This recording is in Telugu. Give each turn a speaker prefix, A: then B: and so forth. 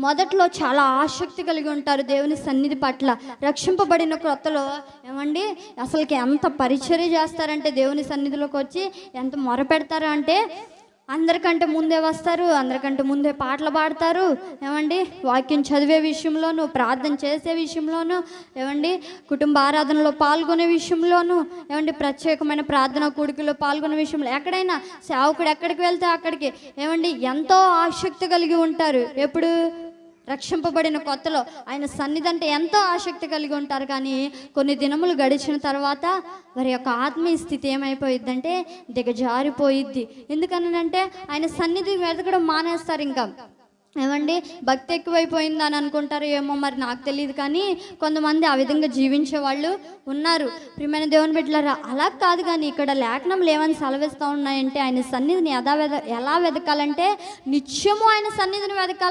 A: మొదట్లో చాలా ఆసక్తి కలిగి ఉంటారు దేవుని సన్నిధి పట్ల. రక్షింపబడిన క్రొత్తలో ఏమండి అసలుకి ఎంత పరిచర్య చేస్తారంటే, దేవుని సన్నిధిలోకి వచ్చి ఎంత మొరపెడతారు అంటే అందరికంటే ముందే వస్తారు, అందరికంటే ముందే పాటలు పాడతారు. ఏమండి వాక్యం చదివే విషయంలోనూ, ప్రార్థన చేసే విషయంలోనూ, ఏమండి కుటుంబ ఆరాధనలో పాల్గొనే విషయంలోనూ, ఏమండి ప్రత్యేకమైన ప్రార్థన కూడికలో పాల్గొనే విషయంలో, ఎక్కడైనా సేవకుడు ఎక్కడికి వెళ్తే అక్కడికి ఏమండి ఎంతో ఆసక్తి కలిగి ఉంటారు. ఎప్పుడు రక్షింపబడిన కొత్తలో ఆయన సన్నిధి అంటే ఎంతో ఆసక్తి కలిగి ఉంటారు. కానీ కొన్ని దినములు గడిచిన తర్వాత వారి యొక్క ఆత్మీయ స్థితి ఏమైపోయిద్దంటే దిగజారిపోయిద్ది. ఎందుకనంటే ఆయన సన్నిధి వెతకడం మానేస్తారు. ఇంకా ఏమండి భక్తి ఎక్కువైపోయింది అని అనుకుంటారు ఏమో, మరి నాకు తెలియదు. కానీ కొంతమంది ఆ విధంగా జీవించే వాళ్ళు ఉన్నారు. ప్రియమైన దేవుని బిడ్డలారా, అలా కాదు. కానీ ఇక్కడ లేఖనంలో ఏమని సెలవిస్తూ ఉన్నాయంటే, ఆయన సన్నిధిని ఎలా వెతకాలంటే నిత్యము ఆయన సన్నిధిని వెతకాలి.